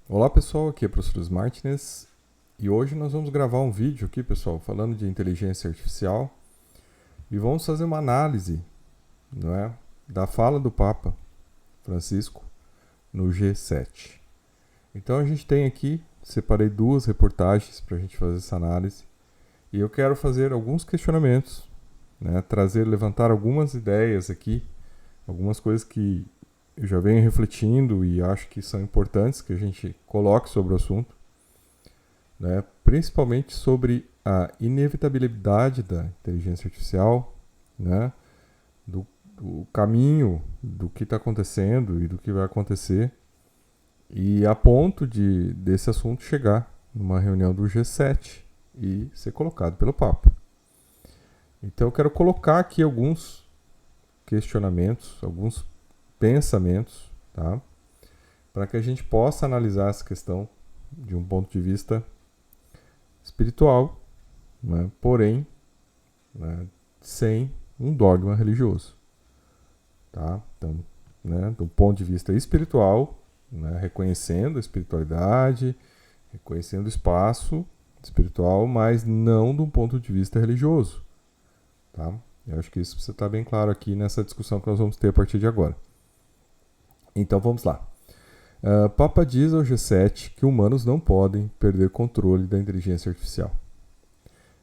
Olá pessoal, aqui é o professor Martinez e hoje nós vamos gravar um vídeo aqui, pessoal, falando de inteligência artificial e vamos fazer uma análise, não é, da fala do Papa Francisco no G7. Então a gente tem aqui, separei duas reportagens para a gente fazer essa análise e eu quero fazer alguns questionamentos, né, levantar algumas ideias aqui, algumas coisas que eu já venho refletindo e acho que são importantes que a gente coloque sobre o assunto, né? Principalmente sobre a inevitabilidade da inteligência artificial, né? do caminho do que está acontecendo e do que vai acontecer, e a ponto desse assunto chegar numa reunião do G7 e ser colocado pelo Papa. Então eu quero colocar aqui alguns questionamentos, alguns pensamentos, tá? Para que a gente possa analisar essa questão de um ponto de vista espiritual, né? Porém, né, sem um dogma religioso, tá? Então, né, do ponto de vista espiritual, né, reconhecendo a espiritualidade, reconhecendo o espaço espiritual, mas não de um ponto de vista religioso, tá? Eu acho que isso precisa estar bem claro aqui nessa discussão que nós vamos ter a partir de agora. Então vamos lá. Papa diz ao G7 que humanos não podem perder controle da inteligência artificial.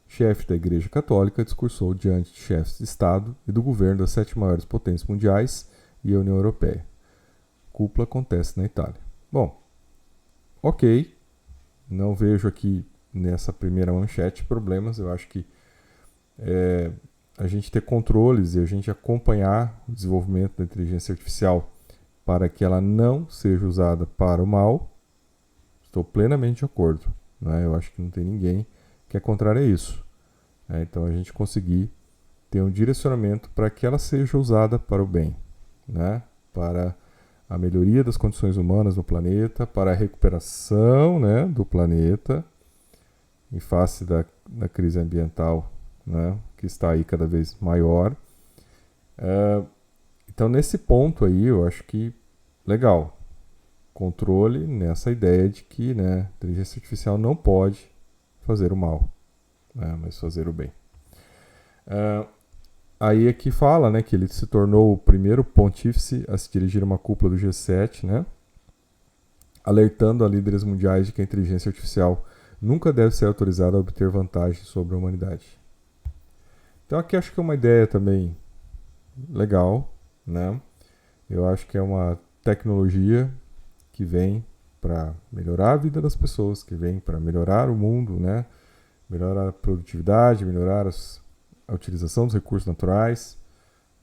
Chefe da Igreja Católica discursou diante de chefes de Estado e do governo das 7 maiores potências mundiais e a União Europeia. Cúpula acontece na Itália. Bom, ok, não vejo aqui nessa primeira manchete problemas. Eu acho que a gente ter controles e a gente acompanhar o desenvolvimento da inteligência artificial para que ela não seja usada para o mal, estou plenamente de acordo, né? Eu acho que não tem ninguém que é contrário a isso. Então a gente conseguir ter um direcionamento para que ela seja usada para o bem, né? Para a melhoria das condições humanas no planeta, para a recuperação, né, do planeta em face da crise ambiental, né, que está aí cada vez maior. Então, nesse ponto aí, eu acho que legal. Controle nessa ideia de que, né, a inteligência artificial não pode fazer o mal, né, mas fazer o bem. Aí aqui fala, né, que ele se tornou o primeiro pontífice a se dirigir a uma cúpula do G7, né, alertando a líderes mundiais de que a inteligência artificial nunca deve ser autorizada a obter vantagem sobre a humanidade. Então aqui acho que é uma ideia também legal, né? Eu acho que é uma tecnologia que vem para melhorar a vida das pessoas, que vem para melhorar o mundo, né? Melhorar a produtividade, melhorar a utilização dos recursos naturais,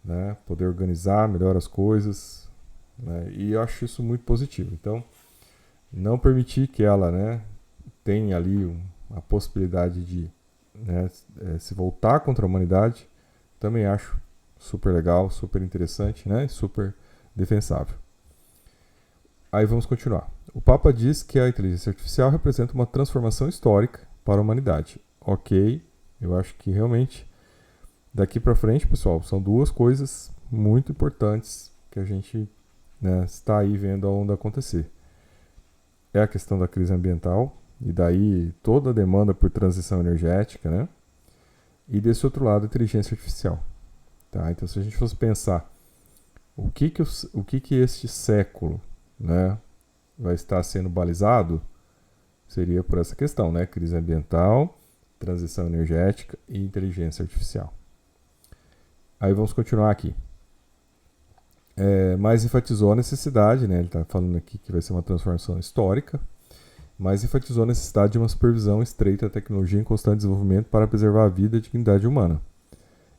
né? Poder organizar melhor as coisas, né? E eu acho isso muito positivo. Então, não permitir que ela, né, tenha ali a possibilidade de, né, se voltar contra a humanidade, também acho super legal, super interessante, né? Super defensável. Aí vamos continuar. O Papa diz que a inteligência artificial representa uma transformação histórica para a humanidade. Ok, eu acho que realmente daqui para frente, pessoal, são duas coisas muito importantes que a gente, né, está aí vendo a onda acontecer. É a questão da crise ambiental e daí toda a demanda por transição energética, né? E desse outro lado, a inteligência artificial. Tá? Então, se a gente fosse pensar o que este século, né, vai estar sendo balizado, seria por essa questão, né? Crise ambiental, transição energética e inteligência artificial. Aí vamos continuar aqui. Mas enfatizou a necessidade, né? Ele está falando aqui que vai ser uma transformação histórica, mas enfatizou a necessidade de uma supervisão estreita da tecnologia em constante desenvolvimento para preservar a vida e a dignidade humana.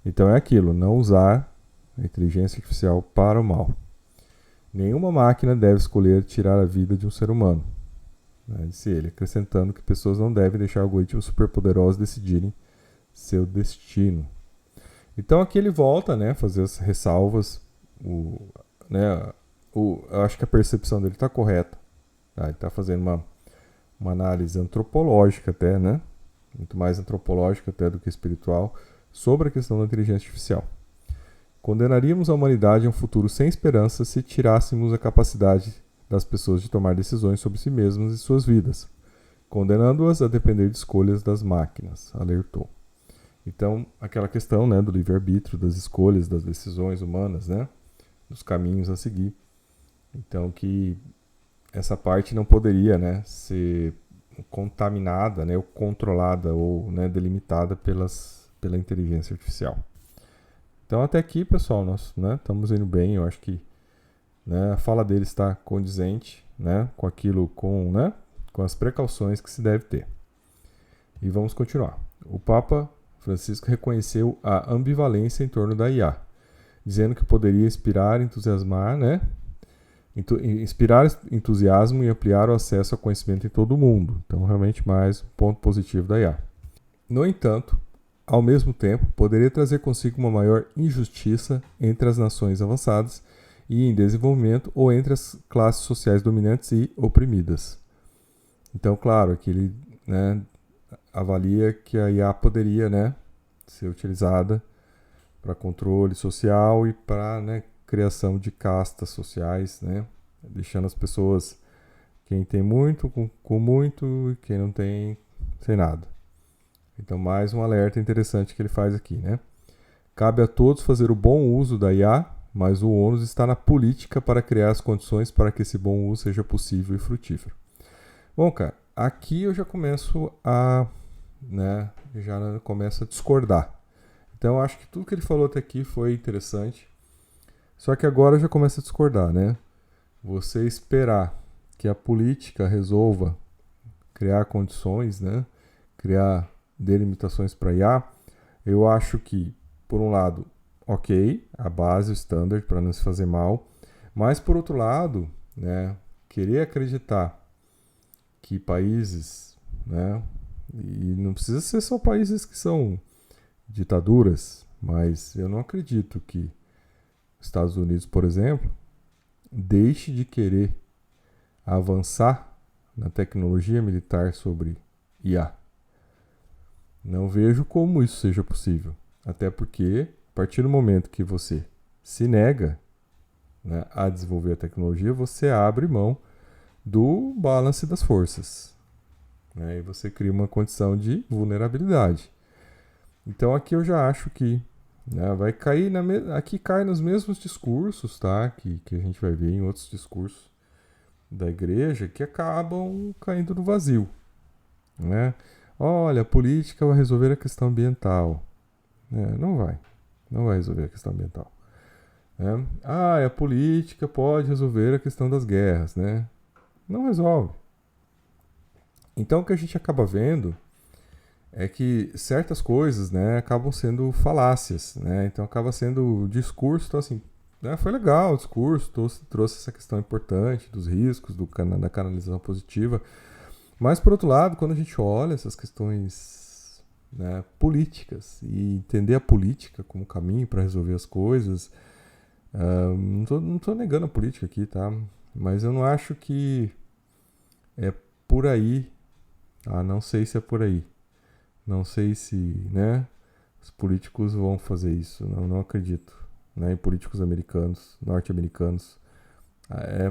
Então é aquilo, não usar a inteligência artificial para o mal. Nenhuma máquina deve escolher tirar a vida de um ser humano, né, disse ele, acrescentando que pessoas não devem deixar algoritmos superpoderosos decidirem seu destino. Então aqui ele volta, né, a fazer as ressalvas. Eu acho que a percepção dele está correta. Tá? Ele está fazendo uma análise antropológica até, né, muito mais antropológica até do que espiritual, sobre a questão da inteligência artificial. Condenaríamos a humanidade a um futuro sem esperança se tirássemos a capacidade das pessoas de tomar decisões sobre si mesmas e suas vidas, condenando-as a depender de escolhas das máquinas, alertou. Então, aquela questão, né, do livre-arbítrio, das escolhas, das decisões humanas, né, dos caminhos a seguir. Então, que essa parte não poderia, né, ser contaminada, né, ou controlada ou, né, delimitada pela inteligência artificial. Então, até aqui, pessoal, nós, né, estamos indo bem. Eu acho que, né, a fala dele está condizente, né, com aquilo, né, com as precauções que se deve ter. E vamos continuar. O Papa Francisco reconheceu a ambivalência em torno da IA, dizendo que poderia inspirar entusiasmo e ampliar o acesso ao conhecimento em todo o mundo. Então, realmente, mais um ponto positivo da IA. No entanto, ao mesmo tempo, poderia trazer consigo uma maior injustiça entre as nações avançadas e em desenvolvimento ou entre as classes sociais dominantes e oprimidas. Então, claro, aqui ele, né, avalia que a IA poderia, né, ser utilizada para controle social e para, né, criação de castas sociais, né, deixando as pessoas, quem tem muito com muito e quem não tem sem nada. Então, mais um alerta interessante que ele faz aqui, né? Cabe a todos fazer o bom uso da IA, mas o ônus está na política para criar as condições para que esse bom uso seja possível e frutífero. Bom, cara, aqui eu já começo a, né, já começo a discordar. Então, eu acho que tudo que ele falou até aqui foi interessante. Só que agora eu já começo a discordar, né? Você esperar que a política resolva criar condições, né? Criar delimitações para IA, eu acho que, por um lado, ok, a base, o standard, para não se fazer mal, mas, por outro lado, né, querer acreditar que países, né, e não precisa ser só países que são ditaduras, mas eu não acredito que os Estados Unidos, por exemplo, deixe de querer avançar na tecnologia militar sobre IA. Não vejo como isso seja possível. Até porque, a partir do momento que você se nega, né, a desenvolver a tecnologia, você abre mão do balance das forças. Né, e você cria uma condição de vulnerabilidade. Então aqui eu já acho que, né, vai cair aqui cai nos mesmos discursos, tá? Que a gente vai ver em outros discursos da igreja que acabam caindo no vazio. Né? Olha, a política vai resolver a questão ambiental. Não vai resolver a questão ambiental. Né? A política pode resolver a questão das guerras, né? Não resolve. Então o que a gente acaba vendo é que certas coisas, né, acabam sendo falácias, né? Então acaba sendo discurso, então assim, né, foi legal o discurso, trouxe essa questão importante dos riscos, da canalização positiva. Mas, por outro lado, quando a gente olha essas questões, né, políticas e entender a política como caminho para resolver as coisas, não tô negando a política aqui, tá? Mas eu não acho que é por aí. Não sei se é por aí. Não sei se, né, os políticos vão fazer isso. Não acredito. Né, em políticos americanos, norte-americanos,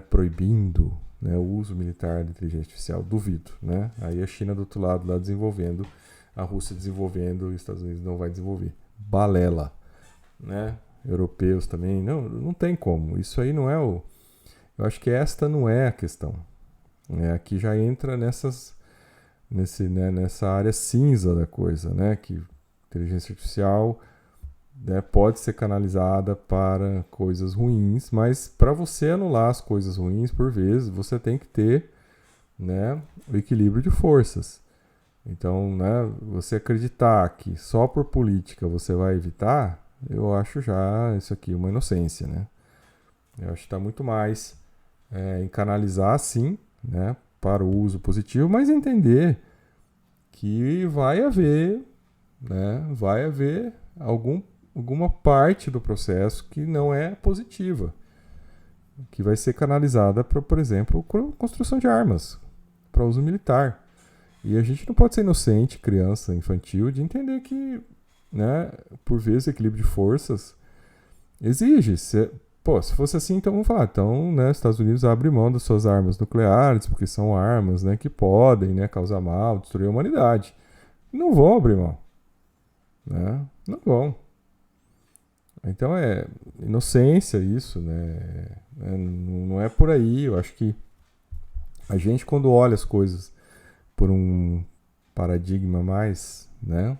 proibindo, né, o uso militar da inteligência artificial, duvido, né? Aí a China do outro lado lá desenvolvendo, a Rússia desenvolvendo, os Estados Unidos não vai desenvolver. Balela, né? Europeus também, não tem como. Isso aí não é o... Eu acho que esta não é a questão. Aqui já entra nessa área cinza da coisa, né? Que inteligência artificial, né, pode ser canalizada para coisas ruins, mas para você anular as coisas ruins, por vezes, você tem que ter, né, o equilíbrio de forças. Então, né, você acreditar que só por política você vai evitar, eu acho já isso aqui uma inocência, né? Eu acho que está muito mais em canalizar, sim, né, para o uso positivo, mas entender que vai haver alguma parte do processo que não é positiva, que vai ser canalizada para, por exemplo, construção de armas, para uso militar. E a gente não pode ser inocente, criança, infantil, de entender que, né, por vezes, equilíbrio de forças exige. Pô, se fosse assim, então vamos falar. Então, né, os Estados Unidos abre mão das suas armas nucleares, porque são armas, né, que podem, né, causar mal, destruir a humanidade. Não vão abrir mão, né? Não vão. Então é inocência isso, né? Não é por aí. Eu acho que a gente, quando olha as coisas por um paradigma mais, né,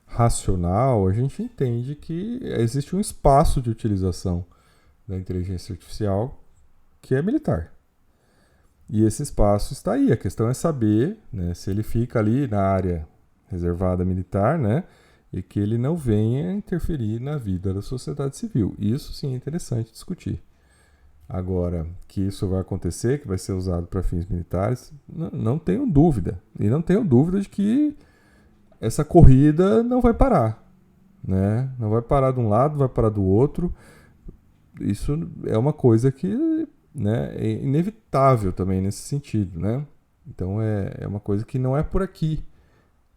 racional, a gente entende que existe um espaço de utilização da inteligência artificial que é militar. E esse espaço está aí. A questão é saber, né, se ele fica ali na área reservada militar, né, e que ele não venha interferir na vida da sociedade civil. Isso sim é interessante discutir. Agora, que isso vai acontecer, que vai ser usado para fins militares, não tenho dúvida. E não tenho dúvida de que essa corrida não vai parar. Né? Não vai parar de um lado, vai parar do outro. Isso é uma coisa que, né, é inevitável também nesse sentido. Né? Então é uma coisa que não é por aqui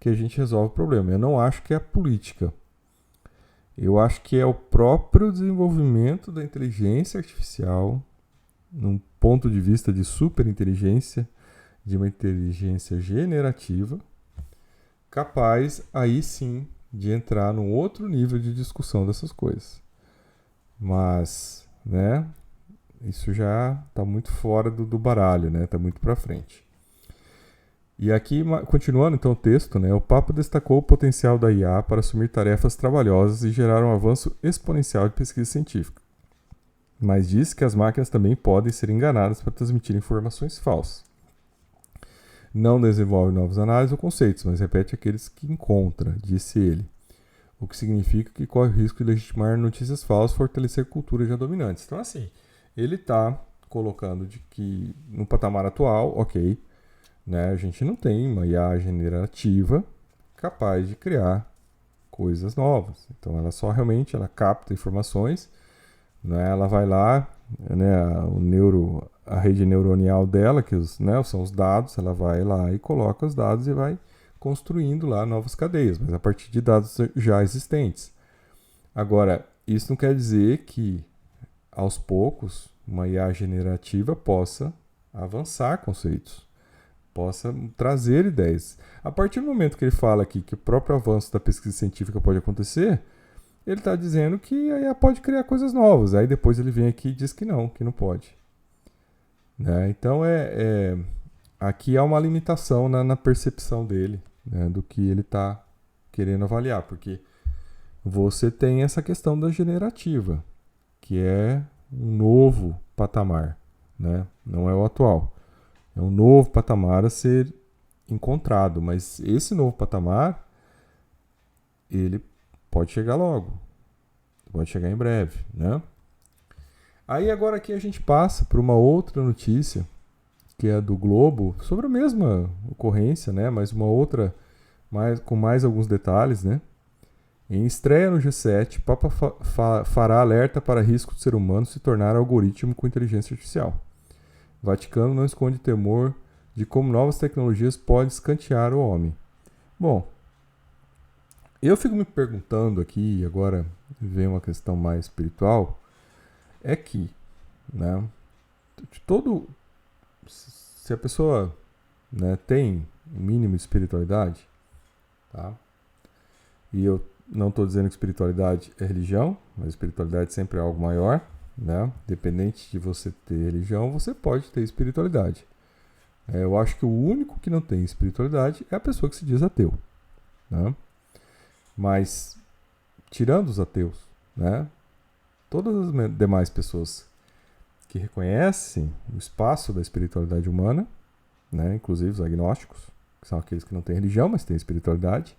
que a gente resolve o problema. Eu não acho que é a política. Eu acho que é o próprio desenvolvimento da inteligência artificial, num ponto de vista de superinteligência, de uma inteligência generativa, capaz aí sim de entrar num outro nível de discussão dessas coisas. Mas, né, isso já está muito fora do baralho, né? Está muito para frente. E aqui, continuando então o texto, né, o Papa destacou o potencial da IA para assumir tarefas trabalhosas e gerar um avanço exponencial de pesquisa científica. Mas disse que as máquinas também podem ser enganadas para transmitir informações falsas. Não desenvolve novas análises ou conceitos, mas repete aqueles que encontra, disse ele. O que significa que corre o risco de legitimar notícias falsas e fortalecer culturas já dominantes. Então, assim, ele está colocando de que no patamar atual, ok, né, a gente não tem uma IA generativa capaz de criar coisas novas. Então ela só realmente ela capta informações, né, ela vai lá, né, a rede neuronial dela, que né, são os dados, ela vai lá e coloca os dados e vai construindo lá novas cadeias, mas a partir de dados já existentes. Agora, isso não quer dizer que aos poucos uma IA generativa possa avançar conceitos, possa trazer ideias. A partir do momento que ele fala aqui que o próprio avanço da pesquisa científica pode acontecer, ele está dizendo que a IA pode criar coisas novas. Aí depois ele vem aqui e diz que não pode. Né? Então aqui há uma limitação na percepção dele, né, do que ele está querendo avaliar, porque você tem essa questão da generativa, que é um novo patamar, né? Não é o atual. É um novo patamar a ser encontrado, mas esse novo patamar, ele pode chegar logo, pode chegar em breve, né? Aí agora aqui a gente passa para uma outra notícia, que é do Globo, sobre a mesma ocorrência, né? Mas uma outra, com mais alguns detalhes, né? Em estreia no G7, Papa fará alerta para risco do ser humano se tornar algoritmo com inteligência artificial. Vaticano não esconde temor de como novas tecnologias podem escantear o homem. Bom, eu fico me perguntando aqui, agora vem uma questão mais espiritual, é que, né, se a pessoa, né, tem um mínimo de espiritualidade, tá? E eu não estou dizendo que espiritualidade é religião, mas espiritualidade sempre é algo maior, né? Dependente de você ter religião, você pode ter espiritualidade. Eu acho que o único que não tem espiritualidade é a pessoa que se diz ateu, né? Mas, tirando os ateus, né, todas as demais pessoas que reconhecem o espaço da espiritualidade humana, né, inclusive os agnósticos, que são aqueles que não têm religião, mas têm espiritualidade,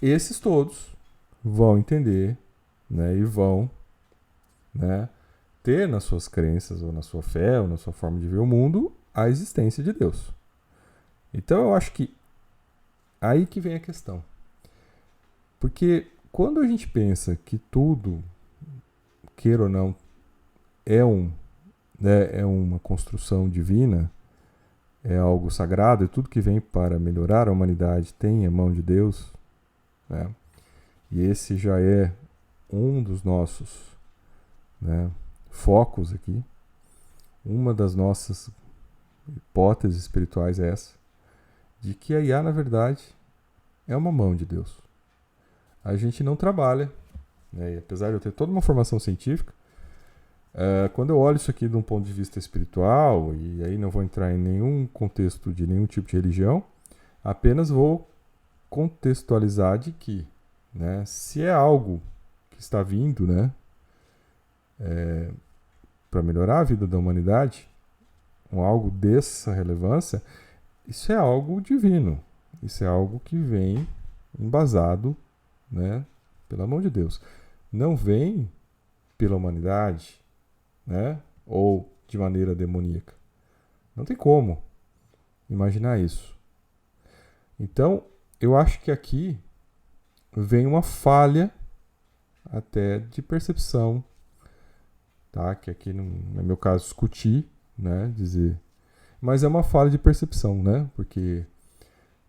esses todos vão entender, né, e vão, né, ter nas suas crenças, ou na sua fé, ou na sua forma de ver o mundo, a existência de Deus. Então eu acho que aí que vem a questão. Porque quando a gente pensa que tudo, queira ou não, é uma construção divina, é algo sagrado, e tudo que vem para melhorar a humanidade tem a mão de Deus, né? E esse já é um dos nossos, né, focos aqui. Uma das nossas hipóteses espirituais é essa, de que a IA, na verdade, é uma mão de Deus. A gente não trabalha, né? E apesar de eu ter toda uma formação científica, quando eu olho isso aqui de um ponto de vista espiritual, e aí não vou entrar em nenhum contexto de nenhum tipo de religião, apenas vou contextualizar de que, né, se é algo que está vindo, né, para melhorar a vida da humanidade, algo dessa relevância, isso é algo divino. Isso é algo que vem embasado, né, pela mão de Deus. Não vem pela humanidade, né, ou de maneira demoníaca. Não tem como imaginar isso. Então, eu acho que aqui vem uma falha até de percepção, tá? Que aqui no meu caso discutir, né, dizer, mas é uma falha de percepção, né? Porque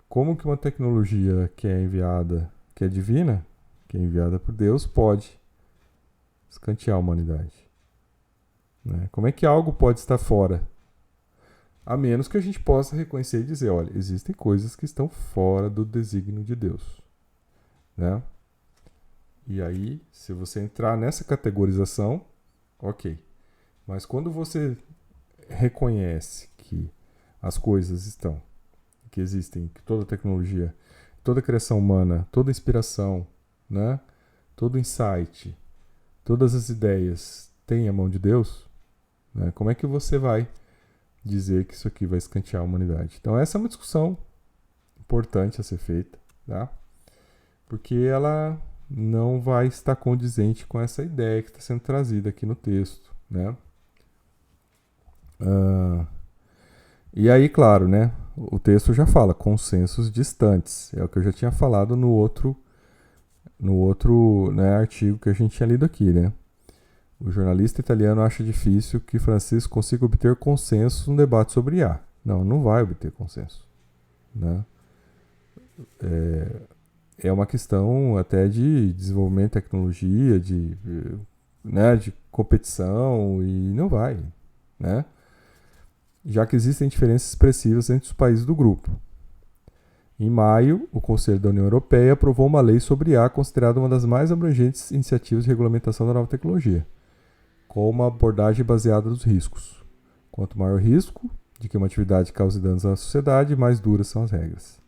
como que uma tecnologia que é enviada, que é divina, que é enviada por Deus, pode escantear a humanidade, né? Como é que algo pode estar fora? A menos que a gente possa reconhecer e dizer, olha, existem coisas que estão fora do desígnio de Deus, né? E aí, se você entrar nessa categorização, ok. Mas quando você reconhece que as coisas estão, que existem, que toda tecnologia, toda criação humana, toda inspiração, né? Todo insight, todas as ideias têm a mão de Deus, né? Como é que você vai dizer que isso aqui vai escantear a humanidade? Então essa é uma discussão importante a ser feita, tá? Porque ela não vai estar condizente com essa ideia que está sendo trazida aqui no texto, né? E aí, claro, né? O texto já fala consensos distantes. É o que eu já tinha falado no outro, né, artigo que a gente tinha lido aqui, né? O jornalista italiano acha difícil que Francisco consiga obter consenso no debate sobre IA. Não vai obter consenso, né? É uma questão até de desenvolvimento de tecnologia, né, de competição, e não vai, né? Já que existem diferenças expressivas entre os países do grupo. Em maio, o Conselho da União Europeia aprovou uma lei sobre IA considerada uma das mais abrangentes iniciativas de regulamentação da nova tecnologia, com uma abordagem baseada nos riscos. Quanto maior o risco de que uma atividade cause danos à sociedade, mais duras são as regras.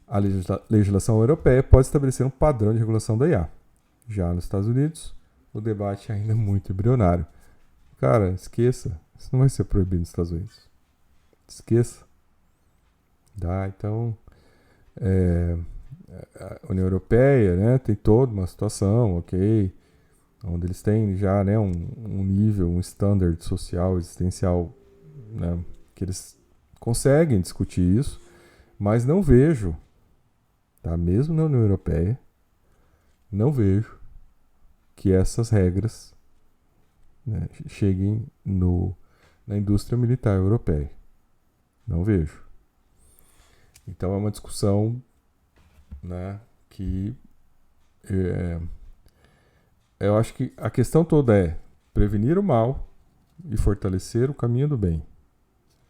A legislação europeia pode estabelecer um padrão de regulação da IA. Já nos Estados Unidos, o debate ainda é muito embrionário. Cara, esqueça. Isso não vai ser proibido nos Estados Unidos. Esqueça. Tá? Então, a União Europeia, né, tem toda uma situação, ok, onde eles têm já, né, um nível, um standard social, existencial, né, que eles conseguem discutir isso, mas não vejo, tá, mesmo na União Europeia, não vejo que essas regras, né, cheguem na indústria militar europeia. Não vejo. Então é uma discussão, né, que eu acho que a questão toda é prevenir o mal e fortalecer o caminho do bem.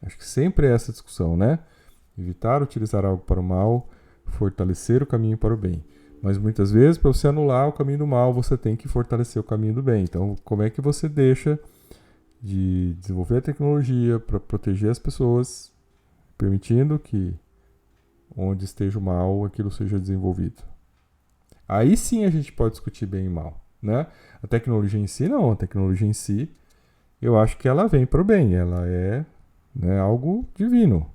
Acho que sempre é essa discussão, né? Evitar utilizar algo para o mal, fortalecer o caminho para o bem. Mas muitas vezes, para você anular o caminho do mal, você tem que fortalecer o caminho do bem. Então, como é que você deixa de desenvolver a tecnologia para proteger as pessoas, permitindo que onde esteja o mal, aquilo seja desenvolvido? Aí sim a gente pode discutir bem e mal, né? A tecnologia em si, não. A tecnologia em si, eu acho que ela vem para o bem. Ela é, né, algo divino.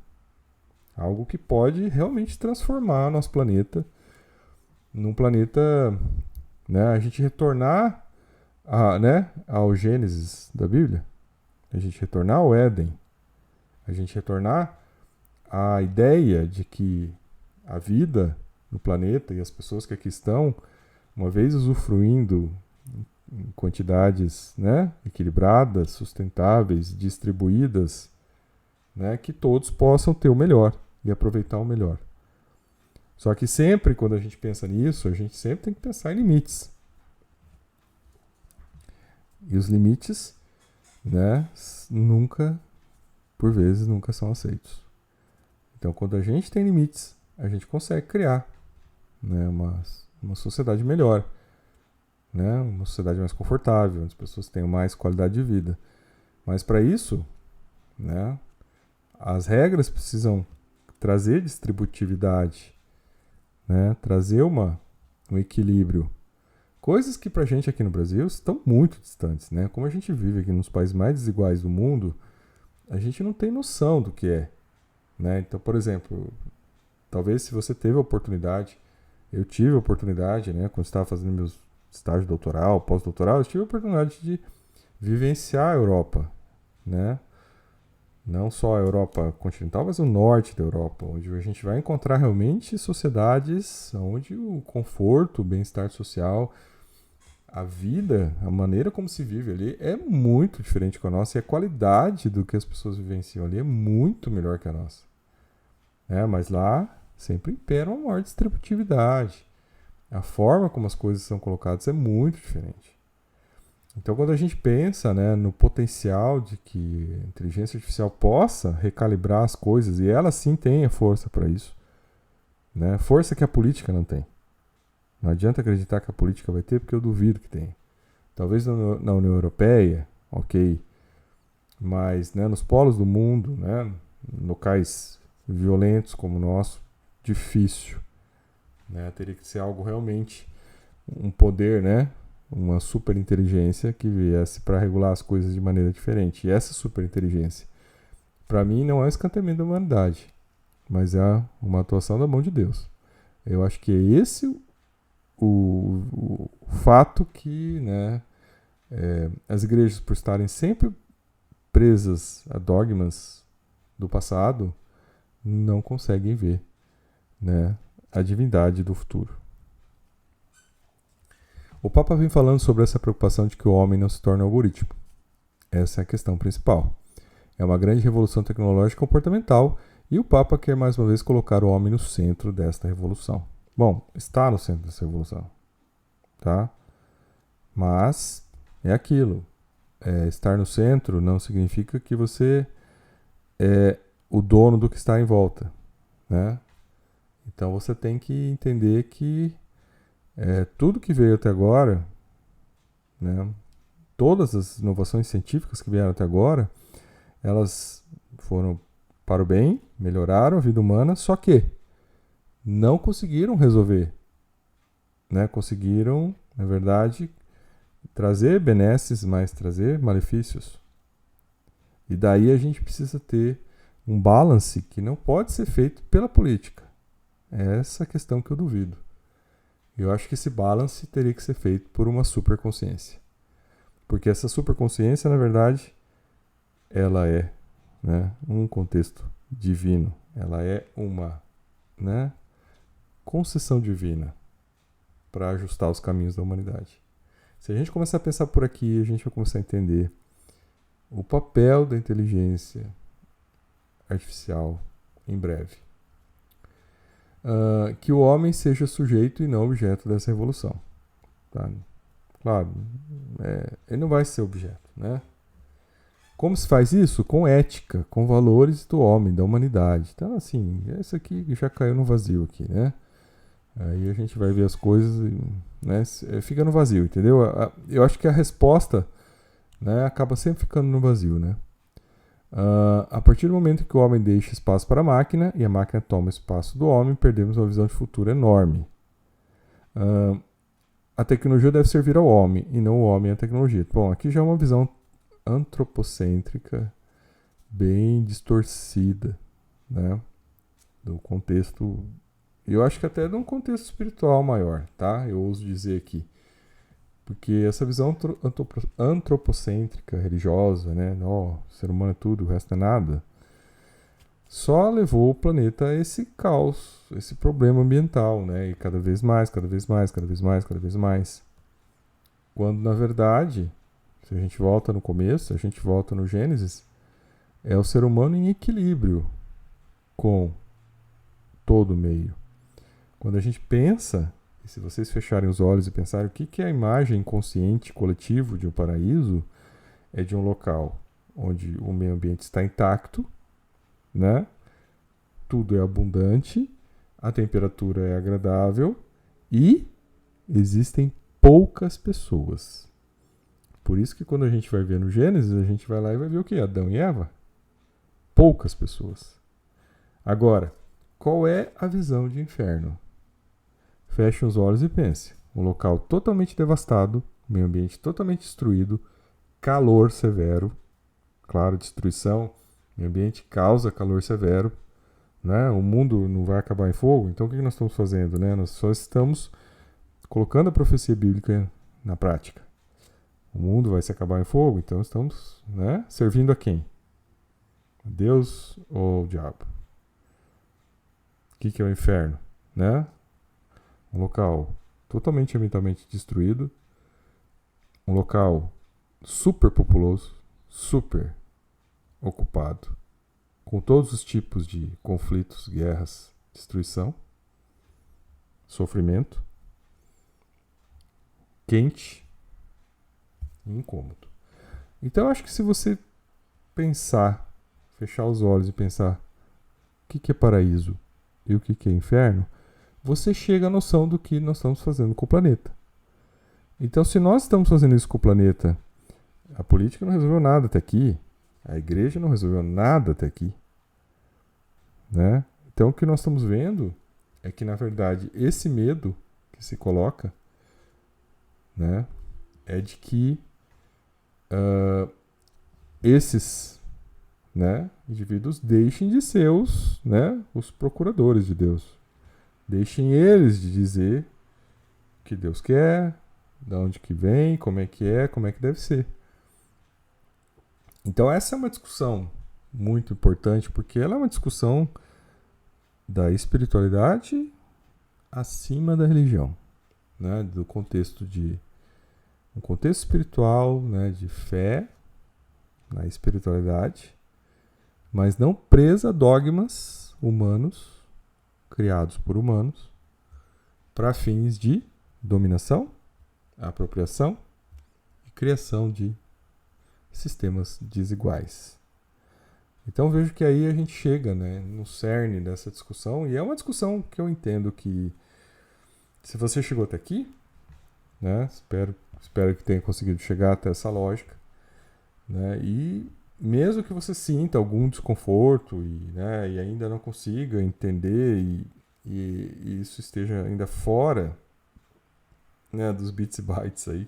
Algo que pode realmente transformar nosso planeta num planeta, né, a gente retornar né, ao Gênesis da Bíblia, a gente retornar ao Éden, a gente retornar à ideia de que a vida no planeta e as pessoas que aqui estão, uma vez usufruindo em quantidades, né, equilibradas, sustentáveis, distribuídas, né, que todos possam ter o melhor e aproveitar o melhor. Só que sempre, quando a gente pensa nisso, a gente sempre tem que pensar em limites. E os limites, né, por vezes, nunca são aceitos. Então, quando a gente tem limites, a gente consegue criar, né, uma sociedade melhor, né, uma sociedade mais confortável, onde as pessoas tenham mais qualidade de vida. Mas para isso, né, as regras precisam trazer distributividade, né, trazer um equilíbrio. Coisas que pra gente aqui no Brasil estão muito distantes, né? Como a gente vive aqui nos países mais desiguais do mundo, a gente não tem noção do que é, né? Então, por exemplo, talvez se você teve a oportunidade, eu tive a oportunidade, né, quando estava fazendo meus estágio doutoral, pós-doutoral, eu tive a oportunidade de vivenciar a Europa, né? Não só a Europa continental, mas o norte da Europa, onde a gente vai encontrar realmente sociedades onde o conforto, o bem-estar social, a vida, a maneira como se vive ali é muito diferente com a nossa e a qualidade do que as pessoas vivenciam ali é muito melhor que a nossa. Mas lá sempre impera uma maior distributividade. A forma como as coisas são colocadas é muito diferente. Então, quando a gente pensa, né, no potencial de que a inteligência artificial possa recalibrar as coisas, e ela sim tem a força para isso, né, força que a política não tem. Não adianta acreditar que a política vai ter, porque eu duvido que tenha. Talvez na União Europeia, ok, mas, né, nos polos do mundo, né, locais violentos como o nosso, difícil. Né, teria que ser algo realmente, um poder, né, uma superinteligência que viesse para regular as coisas de maneira diferente. E essa superinteligência, para mim, não é um escanteamento da humanidade, mas é uma atuação da mão de Deus. Eu acho que é esse o fato que, né, as igrejas, por estarem sempre presas a dogmas do passado, não conseguem ver, né, a divindade do futuro. O Papa vem falando sobre essa preocupação de que o homem não se torne algoritmo. Essa é a questão principal. É uma grande revolução tecnológica e comportamental e o Papa quer mais uma vez colocar o homem no centro desta revolução. Bom, está no centro dessa revolução, tá? Mas é aquilo. Estar no centro não significa que você é o dono do que está em volta, né? Então você tem que entender que tudo que veio até agora, né, todas as inovações científicas que vieram até agora, elas foram para o bem, melhoraram a vida humana, só que não conseguiram resolver, né? Conseguiram, na verdade, trazer benesses, mas trazer malefícios. E daí a gente precisa ter um balance que não pode ser feito pela política. É essa questão que eu duvido. Eu acho que esse balance teria que ser feito por uma superconsciência. Porque essa superconsciência, na verdade, ela é, né, um contexto divino. Ela é uma, né, concessão divina para ajustar os caminhos da humanidade. Se a gente começar a pensar por aqui, a gente vai começar a entender o papel da inteligência artificial em breve. Que o homem seja sujeito e não objeto dessa revolução. Tá? Claro, ele não vai ser objeto, né? Como se faz isso? Com ética, com valores do homem, da humanidade. Então, assim, isso aqui já caiu no vazio aqui, né? Aí a gente vai ver as coisas e, né, fica no vazio, entendeu? Eu acho que a resposta, né, acaba sempre ficando no vazio, né? A partir do momento que o homem deixa espaço para a máquina e a máquina toma espaço do homem, perdemos uma visão de futuro enorme. A tecnologia deve servir ao homem e não o homem à tecnologia. Bom, aqui já é uma visão antropocêntrica bem distorcida, né, do contexto. Eu acho que até de um contexto espiritual maior, tá? Eu ouso dizer aqui. Porque essa visão antropocêntrica, religiosa, né? O ser humano é tudo, o resto é nada, só levou o planeta a esse caos, esse problema ambiental, né? E cada vez mais, cada vez mais, cada vez mais, cada vez mais. Quando, na verdade, se a gente volta no começo, se a gente volta no Gênesis, é o ser humano em equilíbrio com todo o meio. Quando a gente pensa, E se vocês fecharem os olhos e pensarem o que é a imagem inconsciente coletivo de um paraíso, é de um local onde o meio ambiente está intacto, né? Tudo é abundante, a temperatura é agradável e existem poucas pessoas. Por isso que quando a gente vai ver no Gênesis, a gente vai lá e vai ver o quê? Adão e Eva? Poucas pessoas. Agora, qual é a visão de inferno? Feche os olhos e pense. Um local totalmente devastado, meio ambiente totalmente destruído, calor severo, claro, destruição, meio ambiente causa calor severo, né? O mundo não vai acabar em fogo, então o que nós estamos fazendo, né? Nós só estamos colocando a profecia bíblica na prática. O mundo vai se acabar em fogo, então estamos, né, servindo a quem? A Deus ou o diabo? O que é o inferno, né? Um local totalmente ambientalmente destruído, um local super populoso, super ocupado, com todos os tipos de conflitos, guerras, destruição, sofrimento, quente e incômodo. Então eu acho que se você pensar, fechar os olhos e pensar o que é paraíso e o que é inferno, você chega à noção do que nós estamos fazendo com o planeta. Então, se nós estamos fazendo isso com o planeta, a política não resolveu nada até aqui, a igreja não resolveu nada até aqui, né? Então, o que nós estamos vendo é que, na verdade, esse medo que se coloca, né, é de que esses, né, indivíduos deixem de ser os, né, os procuradores de Deus. Deixem eles de dizer o que Deus quer, de onde que vem, como é que deve ser. Então essa é uma discussão muito importante, porque ela é uma discussão da espiritualidade acima da religião, né? Do contexto de um contexto espiritual, né, de fé na espiritualidade, mas não presa a dogmas humanos criados por humanos para fins de dominação, apropriação e criação de sistemas desiguais. Então vejo que aí a gente chega, né, no cerne dessa discussão, e é uma discussão que eu entendo que, se você chegou até aqui, né, espero que tenha conseguido chegar até essa lógica, né, e mesmo que você sinta algum desconforto né, e ainda não consiga entender e isso esteja ainda fora, né, dos bits e bytes aí,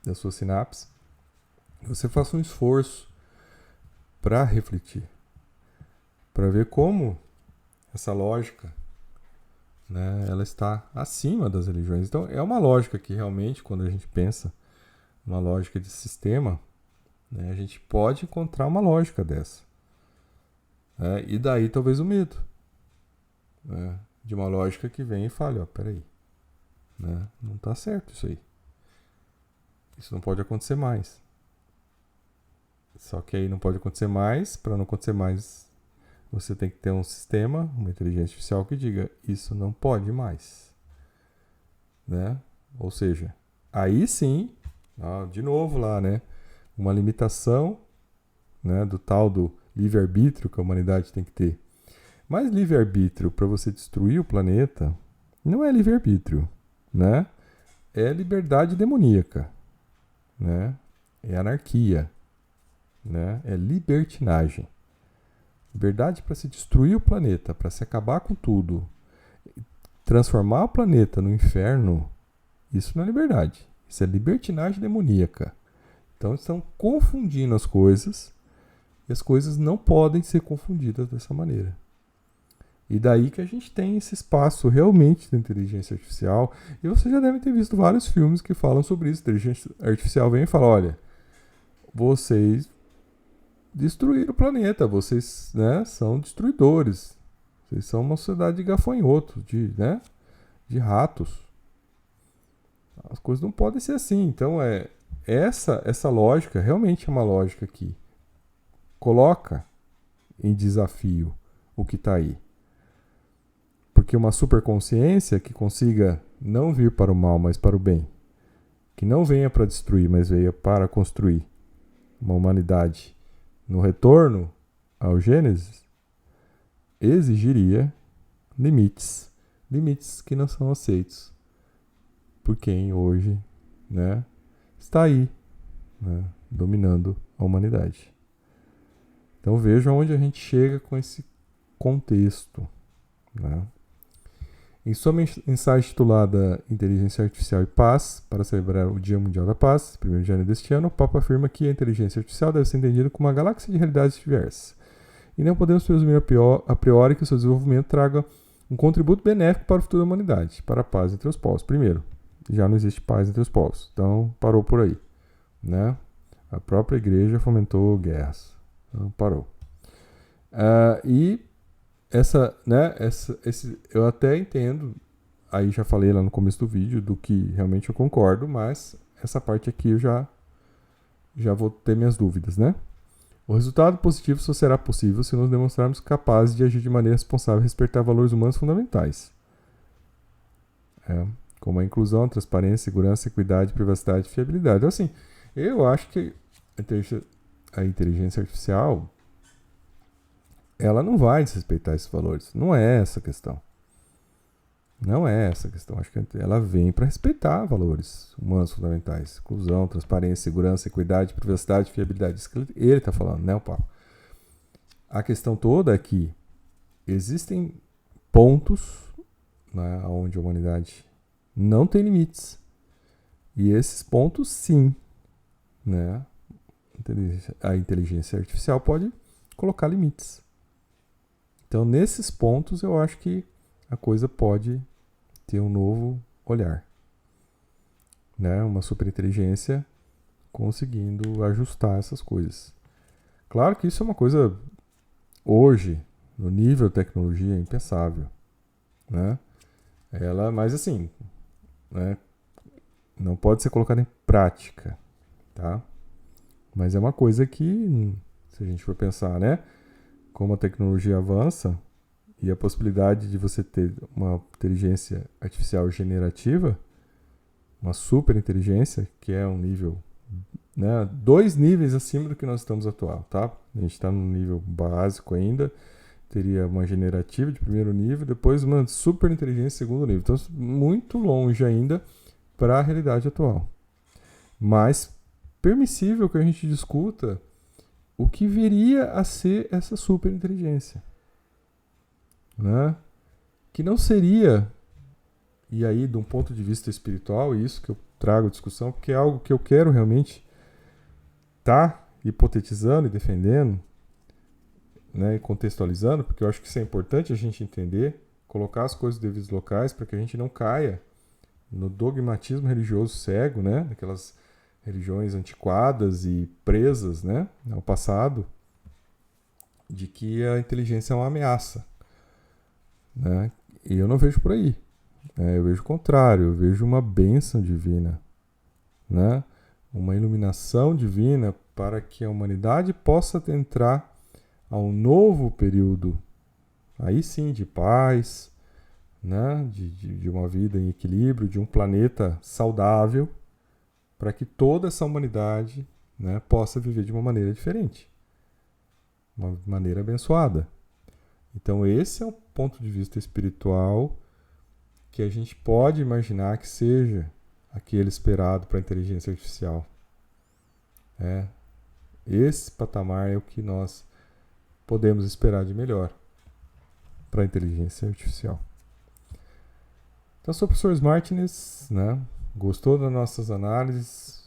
da sua sinapse, você faça um esforço para refletir, para ver como essa lógica, né, ela está acima das religiões. Então é uma lógica que realmente, quando a gente pensa uma lógica de sistema, né, a gente pode encontrar uma lógica dessa. Né, e daí talvez o medo, né, de uma lógica que vem e fale, ó, peraí, né, não está certo isso aí. Isso não pode acontecer mais. Só que aí não pode acontecer mais. Para não acontecer mais, você tem que ter um sistema, uma inteligência artificial que diga, isso não pode mais. Né? Ou seja, aí sim, de novo lá, né? Uma limitação, né, do tal do livre-arbítrio que a humanidade tem que ter. Mas livre-arbítrio para você destruir o planeta não é livre-arbítrio, né? É liberdade demoníaca, né? É anarquia, né? É libertinagem. Liberdade para se destruir o planeta, para se acabar com tudo, transformar o planeta no inferno, isso não é liberdade. Isso é libertinagem demoníaca. Então estão confundindo as coisas e as coisas não podem ser confundidas dessa maneira. E daí que a gente tem esse espaço realmente da inteligência artificial. E vocês já devem ter visto vários filmes que falam sobre isso. A inteligência artificial vem e fala, olha, vocês destruíram o planeta, vocês, né, são destruidores. Vocês são uma sociedade de gafanhotos, né, de ratos. As coisas não podem ser assim. Então essa lógica realmente é uma lógica que coloca em desafio o que está aí. Porque uma superconsciência que consiga não vir para o mal, mas para o bem, que não venha para destruir, mas venha para construir uma humanidade no retorno ao Gênesis, exigiria limites que não são aceitos por quem hoje, né, está aí, né, dominando a humanidade. Então veja onde a gente chega com esse contexto, né? Em sua mensagem titulada Inteligência Artificial e Paz, para celebrar o Dia Mundial da Paz, 1º de janeiro deste ano, o Papa afirma que a inteligência artificial deve ser entendida como uma galáxia de realidades diversas. E não podemos presumir a priori que o seu desenvolvimento traga um contributo benéfico para o futuro da humanidade, para a paz entre os povos. Primeiro, já não existe paz entre os povos, então parou por aí, né? A própria igreja fomentou guerras, então parou. Eu até entendo, aí já falei lá no começo do vídeo do que realmente eu concordo, mas essa parte aqui eu já vou ter minhas dúvidas, né? O resultado positivo só será possível se nos demonstrarmos capazes de agir de maneira responsável e respeitar valores humanos fundamentais, como a inclusão, a transparência, segurança, equidade, privacidade e fiabilidade. Então, assim, eu acho que a inteligência artificial, ela não vai desrespeitar esses valores. Não é essa a questão. Não é essa a questão. Acho que ela vem para respeitar valores humanos fundamentais. Inclusão, transparência, segurança, equidade, privacidade, fiabilidade. Isso que ele está falando, né, o Papa? A questão toda é que existem pontos, né, onde a humanidade não tem limites. E esses pontos, sim, né, a inteligência artificial pode colocar limites. Então, nesses pontos, eu acho que a coisa pode ter um novo olhar, né? Uma superinteligência conseguindo ajustar essas coisas. Claro que isso é uma coisa, hoje, no nível de tecnologia, impensável, né? Mas assim, né? Não pode ser colocada em prática, tá? Mas é uma coisa que, se a gente for pensar, né? Como a tecnologia avança e a possibilidade de você ter uma inteligência artificial generativa, uma super inteligência, que é um nível, né, 2 níveis acima do que nós estamos atual, tá? A gente está no nível básico ainda, teria uma generativa de primeiro nível, depois uma super inteligência de segundo nível. Então, muito longe ainda para a realidade atual. Mas permissível que a gente discuta o que viria a ser essa superinteligência, né? Que não seria, e aí de um ponto de vista espiritual, isso que eu trago à discussão, porque é algo que eu quero realmente estar hipotetizando e defendendo, né, e contextualizando, porque eu acho que isso é importante a gente entender, colocar as coisas nos devidos locais para que a gente não caia no dogmatismo religioso cego, né, daquelas religiões antiquadas e presas, né, ao passado, de que a inteligência é uma ameaça, né? E eu não vejo por aí, né? Eu vejo o contrário, eu vejo uma bênção divina, né? Uma iluminação divina para que a humanidade possa entrar a um novo período, aí sim, de paz, né? De uma vida em equilíbrio, de um planeta saudável, para que toda essa humanidade, né, possa viver de uma maneira diferente, uma maneira abençoada. Então esse é o ponto de vista espiritual que a gente pode imaginar que seja aquele esperado para a inteligência artificial. Esse patamar é o que nós podemos esperar de melhor para a inteligência artificial. Então, sou o professor Martins, né? Gostou das nossas análises?